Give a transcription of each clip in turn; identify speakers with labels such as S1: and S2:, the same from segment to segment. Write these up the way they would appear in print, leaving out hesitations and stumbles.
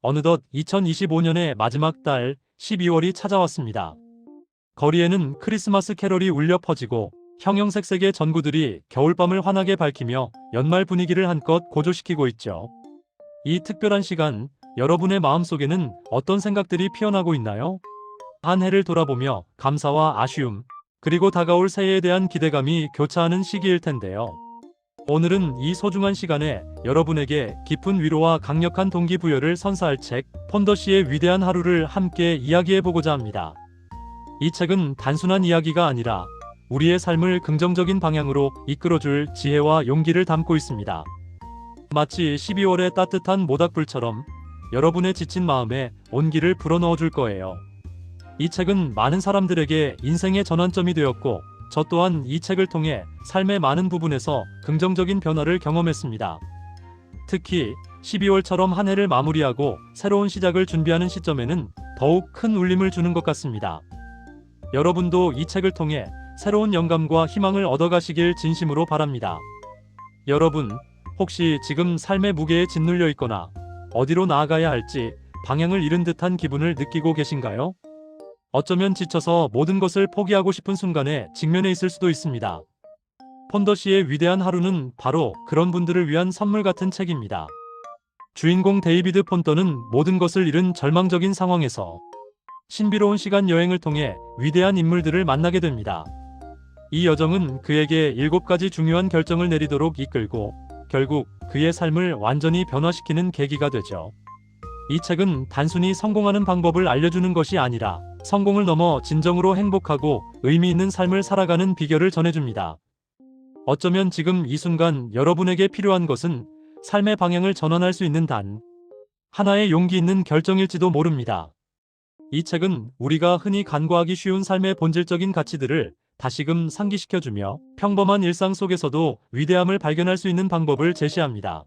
S1: 어느덧 2025년의 마지막 달 12월이 찾아왔습니다. 거리에는 크리스마스 캐럴이 울려 퍼지고 형형색색의 전구들이 겨울밤을 환하게 밝히며 연말 분위기를 한껏 고조시키고 있죠. 이 특별한 시간, 여러분의 마음속에는 어떤 생각들이 피어나고 있나요? 한 해를 돌아보며 감사와 아쉬움, 그리고 다가올 새해에 대한 기대감이 교차하는 시기일 텐데요. 오늘은 이 소중한 시간에 여러분에게 깊은 위로와 강력한 동기부여를 선사할 책, 폰더시의 위대한 하루를 함께 이야기해보고자 합니다. 이 책은 단순한 이야기가 아니라 우리의 삶을 긍정적인 방향으로 이끌어줄 지혜와 용기를 담고 있습니다. 마치 12월의 따뜻한 모닥불처럼 여러분의 지친 마음에 온기를 불어넣어줄 거예요. 이 책은 많은 사람들에게 인생의 전환점이 되었고, 저 또한 이 책을 통해 삶의 많은 부분에서 긍정적인 변화를 경험했습니다. 특히 12월처럼 한 해를 마무리하고 새로운 시작을 준비하는 시점에는 더욱 큰 울림을 주는 것 같습니다. 여러분도 이 책을 통해 새로운 영감과 희망을 얻어가시길 진심으로 바랍니다. 여러분, 혹시 지금 삶의 무게에 짓눌려 있거나 어디로 나아가야 할지 방향을 잃은 듯한 기분을 느끼고 계신가요? 어쩌면 지쳐서 모든 것을 포기하고 싶은 순간에 직면해 있을 수도 있습니다. 폰더시의 위대한 하루는 바로 그런 분들을 위한 선물 같은 책입니다. 주인공 데이비드 폰더는 모든 것을 잃은 절망적인 상황에서 신비로운 시간 여행을 통해 위대한 인물들을 만나게 됩니다. 이 여정은 그에게 7가지 중요한 결정을 내리도록 이끌고 결국 그의 삶을 완전히 변화시키는 계기가 되죠. 이 책은 단순히 성공하는 방법을 알려주는 것이 아니라 성공을 넘어 진정으로 행복하고 의미 있는 삶을 살아가는 비결을 전해줍니다. 어쩌면 지금 이 순간 여러분에게 필요한 것은 삶의 방향을 전환할 수 있는 단 하나의 용기 있는 결정일지도 모릅니다. 이 책은 우리가 흔히 간과하기 쉬운 삶의 본질적인 가치들을 다시금 상기시켜주며 평범한 일상 속에서도 위대함을 발견할 수 있는 방법을 제시합니다.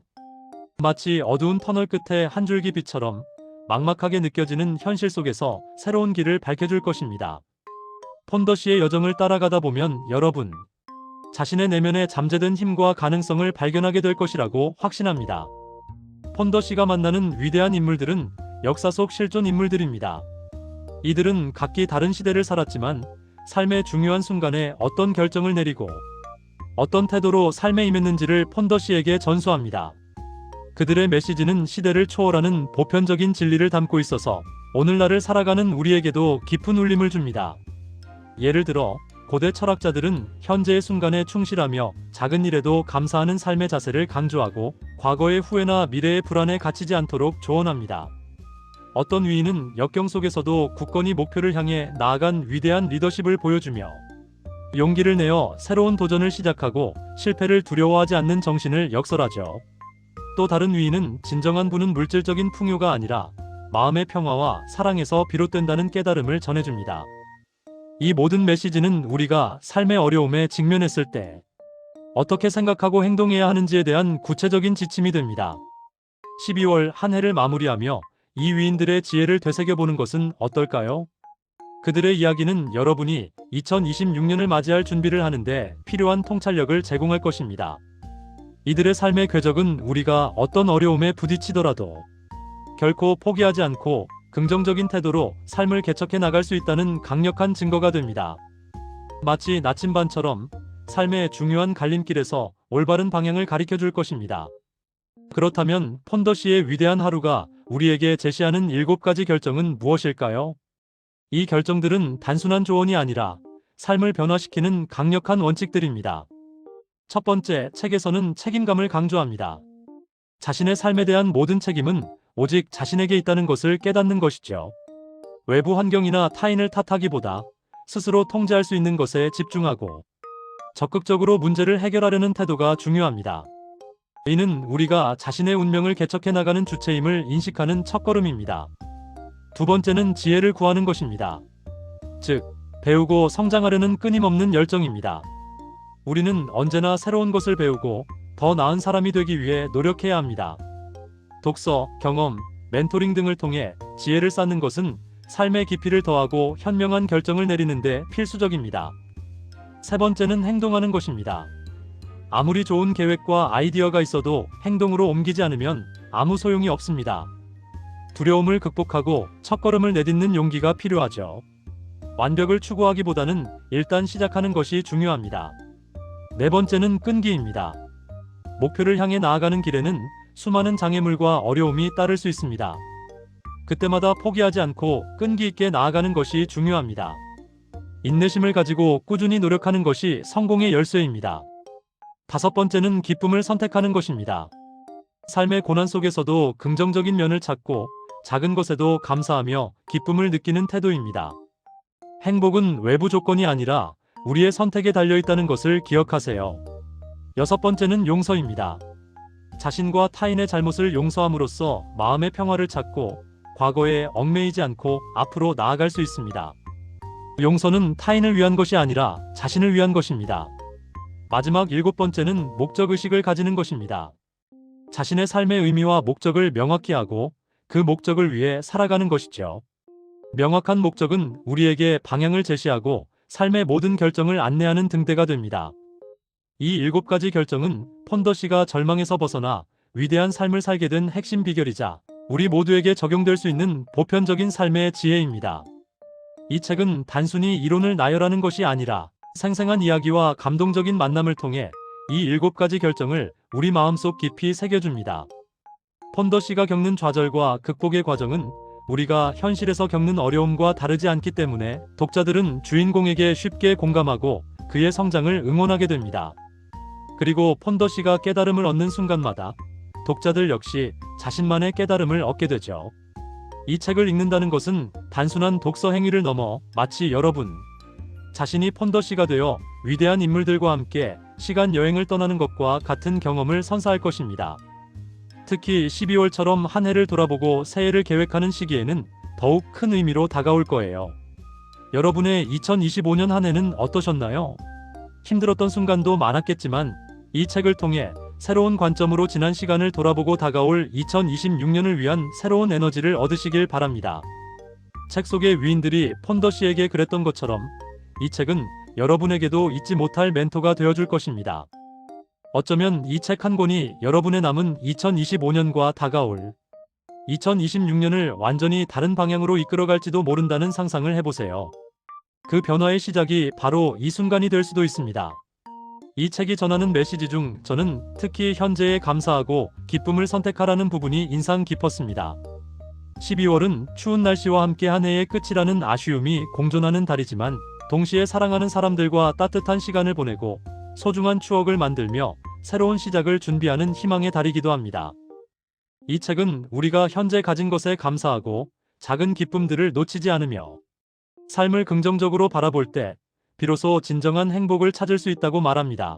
S1: 마치 어두운 터널 끝에 한 줄기 빛처럼 막막하게 느껴지는 현실 속에서 새로운 길을 밝혀줄 것입니다. 폰더시의 여정을 따라가다 보면 여러분 자신의 내면에 잠재된 힘과 가능성을 발견하게 될 것이라고 확신합니다. 폰더시가 만나는 위대한 인물들은 역사 속 실존 인물들입니다. 이들은 각기 다른 시대를 살았지만 삶의 중요한 순간에 어떤 결정을 내리고 어떤 태도로 삶에 임했는지를 폰더시에게 전수합니다. 그들의 메시지는 시대를 초월하는 보편적인 진리를 담고 있어서 오늘날을 살아가는 우리에게도 깊은 울림을 줍니다. 예를 들어 고대 철학자들은 현재의 순간에 충실하며 작은 일에도 감사하는 삶의 자세를 강조하고 과거의 후회나 미래의 불안에 갇히지 않도록 조언합니다. 어떤 위인은 역경 속에서도 굳건히 목표를 향해 나아간 위대한 리더십을 보여주며 용기를 내어 새로운 도전을 시작하고 실패를 두려워하지 않는 정신을 역설하죠. 또 다른 위인은 진정한 부는 물질적인 풍요가 아니라 마음의 평화와 사랑에서 비롯된다는 깨달음을 전해줍니다. 이 모든 메시지는 우리가 삶의 어려움에 직면했을 때 어떻게 생각하고 행동해야 하는지에 대한 구체적인 지침이 됩니다. 12월 한 해를 마무리하며 이 위인들의 지혜를 되새겨보는 것은 어떨까요? 그들의 이야기는 여러분이 2026년을 맞이할 준비를 하는데 필요한 통찰력을 제공할 것입니다. 이들의 삶의 궤적은 우리가 어떤 어려움에 부딪히더라도 결코 포기하지 않고 긍정적인 태도로 삶을 개척해 나갈 수 있다는 강력한 증거가 됩니다. 마치 나침반처럼 삶의 중요한 갈림길에서 올바른 방향을 가리켜 줄 것입니다. 그렇다면 폰더시의 위대한 하루가 우리에게 제시하는 7가지 결정은 무엇일까요? 이 결정들은 단순한 조언이 아니라 삶을 변화시키는 강력한 원칙들입니다. 첫 번째, 책에서는 책임감을 강조합니다. 자신의 삶에 대한 모든 책임은 오직 자신에게 있다는 것을 깨닫는 것이죠. 외부 환경이나 타인을 탓하기보다 스스로 통제할 수 있는 것에 집중하고 적극적으로 문제를 해결하려는 태도가 중요합니다. 이는 우리가 자신의 운명을 개척해 나가는 주체임을 인식하는 첫걸음입니다. 두 번째는 지혜를 구하는 것입니다. 즉, 배우고 성장하려는 끊임없는 열정입니다. 우리는 언제나 새로운 것을 배우고 더 나은 사람이 되기 위해 노력해야 합니다. 독서, 경험, 멘토링 등을 통해 지혜를 쌓는 것은 삶의 깊이를 더하고 현명한 결정을 내리는 데 필수적입니다. 세 번째는 행동하는 것입니다. 아무리 좋은 계획과 아이디어가 있어도 행동으로 옮기지 않으면 아무 소용이 없습니다. 두려움을 극복하고 첫걸음을 내딛는 용기가 필요하죠. 완벽을 추구하기보다는 일단 시작하는 것이 중요합니다. 네 번째는 끈기입니다. 목표를 향해 나아가는 길에는 수많은 장애물과 어려움이 따를 수 있습니다. 그때마다 포기하지 않고 끈기 있게 나아가는 것이 중요합니다. 인내심을 가지고 꾸준히 노력하는 것이 성공의 열쇠입니다. 다섯 번째는 기쁨을 선택하는 것입니다. 삶의 고난 속에서도 긍정적인 면을 찾고 작은 것에도 감사하며 기쁨을 느끼는 태도입니다. 행복은 외부 조건이 아니라 우리의 선택에 달려 있다는 것을 기억하세요. 여섯 번째는 용서입니다. 자신과 타인의 잘못을 용서함으로써 마음의 평화를 찾고 과거에 얽매이지 않고 앞으로 나아갈 수 있습니다. 용서는 타인을 위한 것이 아니라 자신을 위한 것입니다. 마지막 일곱 번째는 목적의식을 가지는 것입니다. 자신의 삶의 의미와 목적을 명확히 하고 그 목적을 위해 살아가는 것이죠. 명확한 목적은 우리에게 방향을 제시하고 삶의 모든 결정을 안내하는 등대가 됩니다. 이 7가지 결정은 폰더시가 절망에서 벗어나 위대한 삶을 살게 된 핵심 비결이자 우리 모두에게 적용될 수 있는 보편적인 삶의 지혜입니다. 이 책은 단순히 이론을 나열하는 것이 아니라 생생한 이야기와 감동적인 만남을 통해 이 7가지 결정을 우리 마음속 깊이 새겨줍니다. 폰더시가 겪는 좌절과 극복의 과정은 우리가 현실에서 겪는 어려움과 다르지 않기 때문에 독자들은 주인공에게 쉽게 공감하고 그의 성장을 응원하게 됩니다. 그리고 폰더시가 깨달음을 얻는 순간마다 독자들 역시 자신만의 깨달음을 얻게 되죠. 이 책을 읽는다는 것은 단순한 독서 행위를 넘어 마치 여러분 자신이 폰더시가 되어 위대한 인물들과 함께 시간 여행을 떠나는 것과 같은 경험을 선사할 것입니다. 특히 12월처럼 한 해를 돌아보고 새해를 계획하는 시기에는 더욱 큰 의미로 다가올 거예요. 여러분의 2025년 한 해는 어떠셨나요? 힘들었던 순간도 많았겠지만 이 책을 통해 새로운 관점으로 지난 시간을 돌아보고 다가올 2026년을 위한 새로운 에너지를 얻으시길 바랍니다. 책 속의 위인들이 폰더시에게 그랬던 것처럼 이 책은 여러분에게도 잊지 못할 멘토가 되어줄 것입니다. 어쩌면 이 책 한 권이 여러분의 남은 2025년과 다가올 2026년을 완전히 다른 방향으로 이끌어갈지도 모른다는 상상을 해보세요. 그 변화의 시작이 바로 이 순간이 될 수도 있습니다. 이 책이 전하는 메시지 중 저는 특히 현재에 감사하고 기쁨을 선택하라는 부분이 인상 깊었습니다. 12월은 추운 날씨와 함께 한 해의 끝이라는 아쉬움이 공존하는 달이지만 동시에 사랑하는 사람들과 따뜻한 시간을 보내고 소중한 추억을 만들며 새로운 시작을 준비하는 희망의 달이기도 합니다. 이 책은 우리가 현재 가진 것에 감사하고 작은 기쁨들을 놓치지 않으며 삶을 긍정적으로 바라볼 때 비로소 진정한 행복을 찾을 수 있다고 말합니다.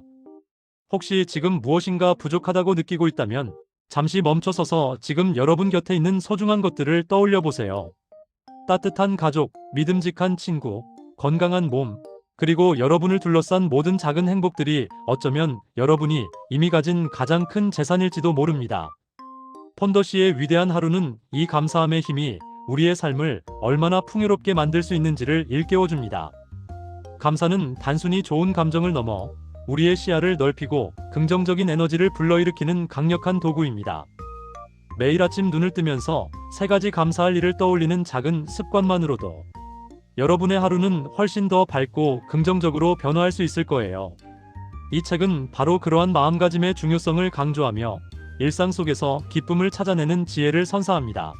S1: 혹시 지금 무엇인가 부족하다고 느끼고 있다면 잠시 멈춰서서 지금 여러분 곁에 있는 소중한 것들을 떠올려 보세요. 따뜻한 가족, 믿음직한 친구, 건강한 몸, 그리고 여러분을 둘러싼 모든 작은 행복들이 어쩌면 여러분이 이미 가진 가장 큰 재산일지도 모릅니다. 폰더시의 위대한 하루는 이 감사함의 힘이 우리의 삶을 얼마나 풍요롭게 만들 수 있는지를 일깨워줍니다. 감사는 단순히 좋은 감정을 넘어 우리의 시야를 넓히고 긍정적인 에너지를 불러일으키는 강력한 도구입니다. 매일 아침 눈을 뜨면서 3가지 감사할 일을 떠올리는 작은 습관만으로도 여러분의 하루는 훨씬 더 밝고 긍정적으로 변화할 수 있을 거예요. 이 책은 바로 그러한 마음가짐의 중요성을 강조하며 일상 속에서 기쁨을 찾아내는 지혜를 선사합니다.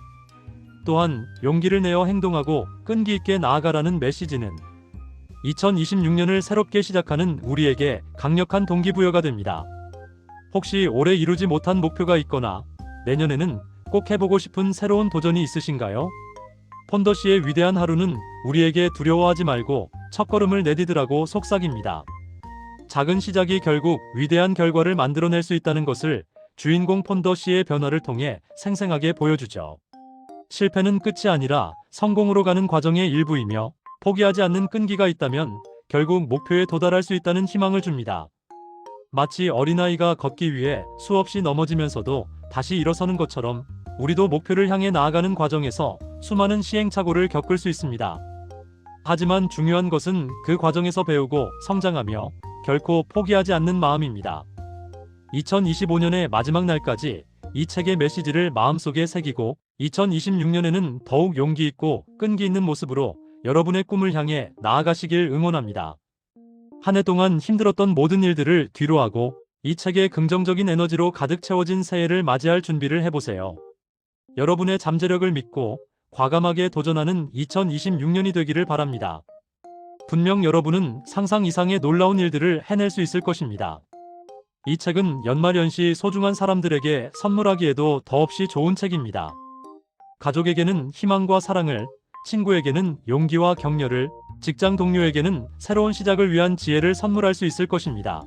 S1: 또한 용기를 내어 행동하고 끈기 있게 나아가라는 메시지는 2026년을 새롭게 시작하는 우리에게 강력한 동기부여가 됩니다. 혹시 올해 이루지 못한 목표가 있거나 내년에는 꼭 해보고 싶은 새로운 도전이 있으신가요? 폰더시의 위대한 하루는 우리에게 두려워하지 말고 첫걸음을 내디디라고 속삭입니다. 작은 시작이 결국 위대한 결과를 만들어낼 수 있다는 것을 주인공 폰더시의 변화를 통해 생생하게 보여주죠. 실패는 끝이 아니라 성공으로 가는 과정의 일부이며 포기하지 않는 끈기가 있다면 결국 목표에 도달할 수 있다는 희망을 줍니다. 마치 어린아이가 걷기 위해 수없이 넘어지면서도 다시 일어서는 것처럼 우리도 목표를 향해 나아가는 과정에서 수많은 시행착오를 겪을 수 있습니다. 하지만 중요한 것은 그 과정에서 배우고 성장하며 결코 포기하지 않는 마음입니다. 2025년의 마지막 날까지 이 책의 메시지를 마음속에 새기고 2026년에는 더욱 용기 있고 끈기 있는 모습으로 여러분의 꿈을 향해 나아가시길 응원합니다. 한 해 동안 힘들었던 모든 일들을 뒤로하고 이 책의 긍정적인 에너지로 가득 채워진 새해를 맞이할 준비를 해보세요. 여러분의 잠재력을 믿고 과감하게 도전하는 2026년이 되기를 바랍니다. 분명 여러분은 상상 이상의 놀라운 일들을 해낼 수 있을 것입니다. 이 책은 연말연시 소중한 사람들에게 선물하기에도 더없이 좋은 책입니다. 가족에게는 희망과 사랑을, 친구에게는 용기와 격려를, 직장 동료에게는 새로운 시작을 위한 지혜를 선물할 수 있을 것입니다.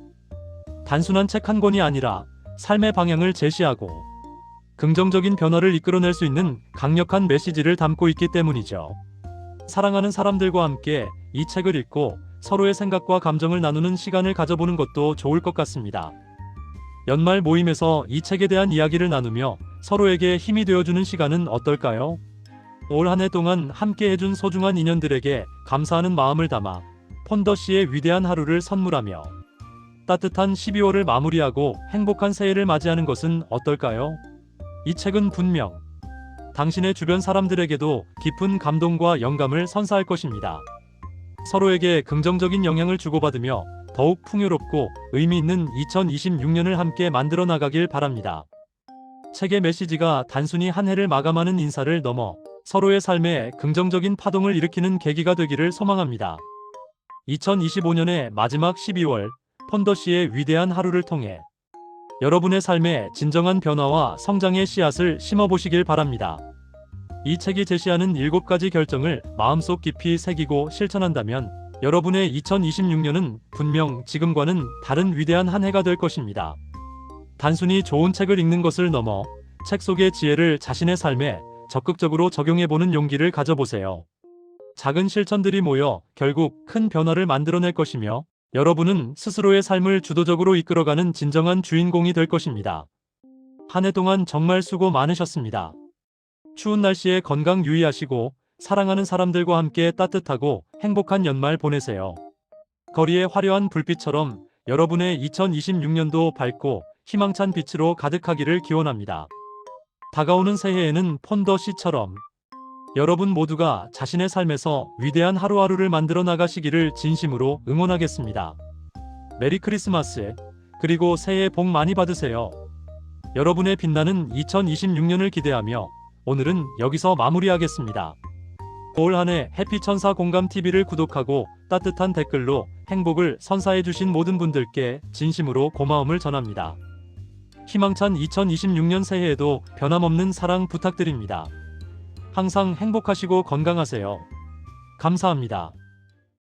S1: 단순한 책 한 권이 아니라 삶의 방향을 제시하고 긍정적인 변화를 이끌어낼 수 있는 강력한 메시지를 담고 있기 때문이죠. 사랑하는 사람들과 함께 이 책을 읽고 서로의 생각과 감정을 나누는 시간을 가져보는 것도 좋을 것 같습니다. 연말 모임에서 이 책에 대한 이야기를 나누며 서로에게 힘이 되어주는 시간은 어떨까요? 올 한 해 동안 함께 해준 소중한 인연들에게 감사하는 마음을 담아 폰더 씨의 위대한 하루를 선물하며 따뜻한 12월을 마무리하고 행복한 새해를 맞이하는 것은 어떨까요? 이 책은 분명 당신의 주변 사람들에게도 깊은 감동과 영감을 선사할 것입니다. 서로에게 긍정적인 영향을 주고받으며 더욱 풍요롭고 의미 있는 2026년을 함께 만들어 나가길 바랍니다. 책의 메시지가 단순히 한 해를 마감하는 인사를 넘어 서로의 삶에 긍정적인 파동을 일으키는 계기가 되기를 소망합니다. 2025년의 마지막 12월, 폰더 씨의 위대한 하루를 통해 여러분의 삶에 진정한 변화와 성장의 씨앗을 심어보시길 바랍니다. 이 책이 제시하는 7가지 결정을 마음속 깊이 새기고 실천한다면 여러분의 2026년은 분명 지금과는 다른 위대한 한 해가 될 것입니다. 단순히 좋은 책을 읽는 것을 넘어 책 속의 지혜를 자신의 삶에 적극적으로 적용해보는 용기를 가져보세요. 작은 실천들이 모여 결국 큰 변화를 만들어낼 것이며 여러분은 스스로의 삶을 주도적으로 이끌어가는 진정한 주인공이 될 것입니다. 한 해 동안 정말 수고 많으셨습니다. 추운 날씨에 건강 유의하시고 사랑하는 사람들과 함께 따뜻하고 행복한 연말 보내세요. 거리의 화려한 불빛처럼 여러분의 2026년도 밝고 희망찬 빛으로 가득하기를 기원합니다. 다가오는 새해에는 폰더 씨처럼 여러분 모두가 자신의 삶에서 위대한 하루하루를 만들어 나가시기를 진심으로 응원하겠습니다. 메리 크리스마스, 그리고 새해 복 많이 받으세요. 여러분의 빛나는 2026년을 기대하며 오늘은 여기서 마무리하겠습니다. 올 한 해 해피천사 공감TV를 구독하고 따뜻한 댓글로 행복을 선사해주신 모든 분들께 진심으로 고마움을 전합니다. 희망찬 2026년 새해에도 변함없는 사랑 부탁드립니다. 항상 행복하시고 건강하세요. 감사합니다.